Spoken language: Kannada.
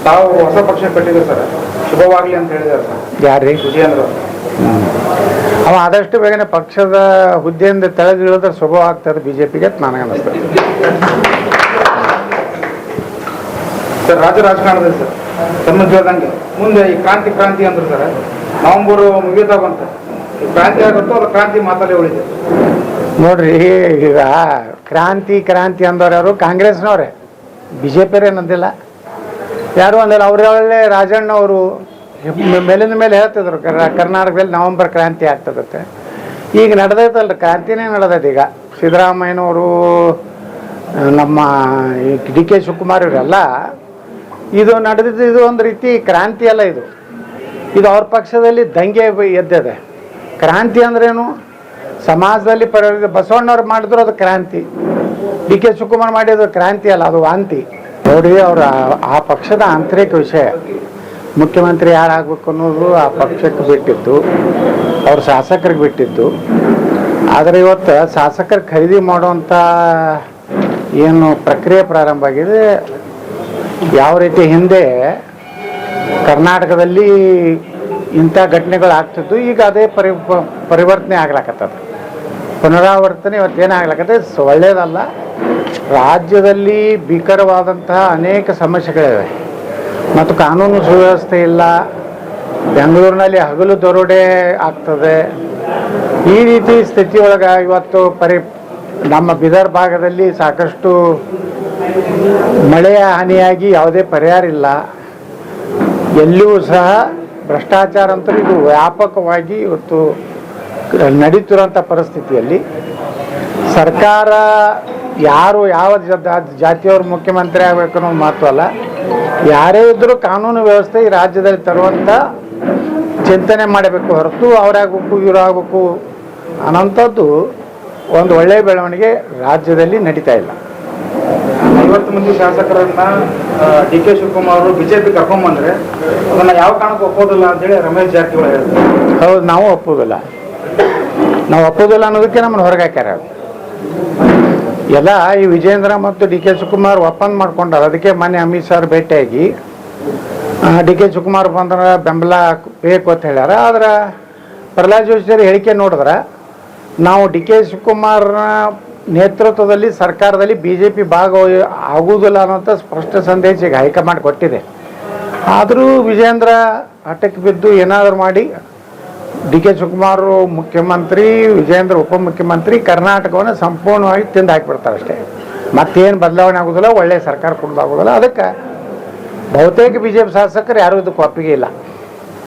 ತಾವು ಹೊಸ ಪಕ್ಷ ಕಟ್ಟಿದ್ರು ಸರ್, ಶುಭವಾಗಲಿ ಅಂತ ಹೇಳಿದ್ದಾರೆ ಸರ್. ಯಾರ್ರೀ? ವಿಜಯೇಂದ್ರ ಅವ ಆದಷ್ಟು ಬೇಗನೆ ಪಕ್ಷದ ಹುದ್ದೆಯಿಂದ ತೆಳೆದಿಳಿದ್ರೆ ಶುಭವಾಗ್ತದೆ ಬಿಜೆಪಿಗೆ ಅಂತ ನನಗನ್ನಿಸ್ತದೆ. ಸರ್, ರಾಜ್ಯ ರಾಜಕಾರಣದಲ್ಲಿ ಸರ್ ತಮ್ಮ ಹೇಳ್ದಂಗೆ ಮುಂದೆ ಈ ಕ್ರಾಂತಿ ಅಂದ್ರೆ ಸರ್ ನವೆಂಬರ್ ಮುಗಿತಾ ಬಂತ, ಈ ಕ್ರಾಂತಿ ಆಗುತ್ತೋ ಅದು ಕ್ರಾಂತಿ ಮಾತಲ್ಲೇ ಉಳಿದೆ ನೋಡ್ರಿ. ಈಗ ಕ್ರಾಂತಿ ಅಂದವ್ರು ಯಾರು? ಕಾಂಗ್ರೆಸ್ನವ್ರೆ, ಬಿಜೆಪಿಯವ್ರು ಏನಂದಿಲ್ಲ, ಯಾರು ಅಂದಿಲ್ಲ. ಅವರೇ ರಾಜಣ್ಣ ಅವರು ಮೇಲಿಂದ ಮೇಲೆ ಹೇಳ್ತಿದ್ರು ಕರ್ನಾಟಕದಲ್ಲಿ ನವೆಂಬರ್ ಕ್ರಾಂತಿ ಆಗ್ತದತ್ತೆ. ಈಗ ನಡೆದೈತಲ್ರಿ, ಕ್ರಾಂತಿನೇ ನಡೆದೈತೆ. ಈಗ ಸಿದ್ದರಾಮಯ್ಯನವರು, ನಮ್ಮ ಡಿ ಕೆ ಶಿವಕುಮಾರ್ ಇವರೆಲ್ಲ ಇದು ನಡೆದಿದ್ದು, ಇದು ಒಂದು ರೀತಿ ಕ್ರಾಂತಿ ಅಲ್ಲ. ಇದು ಅವ್ರ ಪಕ್ಷದಲ್ಲಿ ದಂಗೆ ಎದ್ದಿದೆ. ಕ್ರಾಂತಿ ಅಂದ್ರೇನು? ಸಮಾಜದಲ್ಲಿ ಬಸವಣ್ಣವ್ರು ಮಾಡಿದ್ರು ಅದು ಕ್ರಾಂತಿ, ಡಿ ಕೆ ಶಿವಕುಮಾರ್ ಮಾಡಿದ್ರು ಕ್ರಾಂತಿ ಅಲ್ಲ, ಅದು ವಾಂತಿ. ನೋಡಿ, ಅವರ ಆ ಪಕ್ಷದ ಆಂತರಿಕ ವಿಷಯ, ಮುಖ್ಯಮಂತ್ರಿ ಯಾರಾಗಬೇಕು ಅನ್ನೋದು ಆ ಪಕ್ಷಕ್ಕೆ ಬಿಟ್ಟಿದ್ದು, ಅವ್ರ ಶಾಸಕರಿಗೆ ಬಿಟ್ಟಿದ್ದು. ಆದರೆ ಇವತ್ತು ಶಾಸಕರು ಖರೀದಿ ಮಾಡುವಂಥ ಏನು ಪ್ರಕ್ರಿಯೆ ಪ್ರಾರಂಭ ಆಗಿದೆ, ಯಾವ ರೀತಿ ಹಿಂದೆ ಕರ್ನಾಟಕದಲ್ಲಿ ಇಂಥ ಘಟನೆಗಳು ಆಗ್ತಿದ್ದು, ಈಗ ಅದೇ ಪರಿವರ್ತನೆ ಆಗ್ಲಾಕತ್ತದ, ಪುನರಾವರ್ತನೆ ಇವತ್ತೇನಾಗ್ಲಾಕತ್ತೆ. ಒಳ್ಳೆಯದಲ್ಲ. ರಾಜ್ಯದಲ್ಲಿ ಭೀಕರವಾದಂತಹ ಅನೇಕ ಸಮಸ್ಯೆಗಳಿವೆ ಮತ್ತು ಕಾನೂನು ಸುವ್ಯವಸ್ಥೆ ಇಲ್ಲ. ಬೆಂಗಳೂರಿನಲ್ಲಿ ಹಗಲು ದರೋಡೆ ಆಗ್ತದೆ. ಈ ರೀತಿ ಸ್ಥಿತಿಯೊಳಗೆ ಇವತ್ತು ನಮ್ಮ ಬೀದರ್ ಭಾಗದಲ್ಲಿ ಸಾಕಷ್ಟು ಮಳೆಯ ಹಾನಿಯಾಗಿ ಯಾವುದೇ ಪರಿಹಾರ ಇಲ್ಲ. ಎಲ್ಲಿಯೂ ಸಹ ಭ್ರಷ್ಟಾಚಾರ ಅಂತೂ ಇದು ವ್ಯಾಪಕವಾಗಿ ಇವತ್ತು ನಡೀತಿರೋಂಥ ಪರಿಸ್ಥಿತಿಯಲ್ಲಿ ಸರ್ಕಾರ ಯಾರು ಯಾವ ಜಾತಿಯವರು ಮುಖ್ಯಮಂತ್ರಿ ಆಗಬೇಕು ಅನ್ನೋದು ಮಾತು ಅಲ್ಲ, ಯಾರೇ ಇದ್ದರೂ ಕಾನೂನು ವ್ಯವಸ್ಥೆ ಈ ರಾಜ್ಯದಲ್ಲಿ ತರುವಂಥ ಚಿಂತನೆ ಮಾಡಬೇಕು ಹೊರತು ಅವರಾಗಬೇಕು ಇವರಾಗಬೇಕು ಅನ್ನೋಂಥದ್ದು ಒಂದು ಒಳ್ಳೆಯ ಬೆಳವಣಿಗೆ ರಾಜ್ಯದಲ್ಲಿ ನಡೀತಾ ಇಲ್ಲ. 50 ಮಂದಿ ಶಾಸಕರನ್ನ ಡಿ ಕೆ ಶಿವಕುಮಾರ್ ಅವರು ಬಿಜೆಪಿ ಕರ್ಕೊಂಡ್ಬಂದ್ರೆ ಅದನ್ನ ಯಾವ ಕಾರಣಕ್ಕೂ ಒಪ್ಪೋದಿಲ್ಲ ಅಂತೇಳಿ ರಮೇಶ್ ಜಾರಕಿಹೊಳಿ ಹೇಳ್ತಾರೆ. ಹೌದು, ನಾವು ಒಪ್ಪೋದಿಲ್ಲ ಅನ್ನೋದಕ್ಕೆ ನಮ್ಮನ್ನು ಹೊರಗೆ ಹಾಕ್ಯಾರ. ಎಲ್ಲ ಈ ವಿಜೇಂದ್ರ ಮತ್ತು ಡಿ ಕೆ ಶಿವಕುಮಾರ್ ಒಪ್ಪಂದ ಮಾಡ್ಕೊಂಡಾರ. ಅದಕ್ಕೆ ಮೊನ್ನೆ ಅಮಿತ್ ಶಾ ಭೇಟಿಯಾಗಿ ಡಿ ಕೆ ಶಿವಕುಮಾರ್ ಬಂದ್ರೆ ಬೆಂಬಲ ಬೇಕು ಅಂತ ಹೇಳ್ಯಾರ. ಆದ್ರೆ ಪ್ರಹ್ಲಾದ್ ಜೋಶಿ ಹೇಳಿಕೆ ನೋಡಿದ್ರೆ ನಾವು ಡಿ ಕೆ ಶಿವಕುಮಾರ್ನ ನೇತೃತ್ವದಲ್ಲಿ ಸರ್ಕಾರದಲ್ಲಿ BJP ಭಾಗ ಆಗುವುದಿಲ್ಲ ಅನ್ನೋಂಥ ಸ್ಪಷ್ಟ ಸಂದೇಶ ಈಗ ಹೈಕಮಾಂಡ್ ಕೊಟ್ಟಿದೆ. ಆದರೂ ವಿಜೇಂದ್ರ ಹಠಕ್ಕೆ ಬಿದ್ದು ಏನಾದರೂ ಮಾಡಿ ಡಿ ಕೆ ಶಿವಕುಮಾರ್ ಮುಖ್ಯಮಂತ್ರಿ, ವಿಜೇಂದ್ರ ಉಪಮುಖ್ಯಮಂತ್ರಿ, ಕರ್ನಾಟಕವನ್ನು ಸಂಪೂರ್ಣವಾಗಿ ತಿಂದು ಹಾಕಿಬಿಡ್ತಾರೆ ಅಷ್ಟೇ. ಮತ್ತೇನು ಬದಲಾವಣೆ ಆಗೋದಿಲ್ಲ, ಒಳ್ಳೆಯ ಸರ್ಕಾರ ಕೊಡೋದಾಗೋದಿಲ್ಲ. ಅದಕ್ಕೆ ಬಹುತೇಕ BJP ಶಾಸಕರು ಯಾರೂ ಇದಕ್ಕೆ ಒಪ್ಪಿಗೆ ಇಲ್ಲ.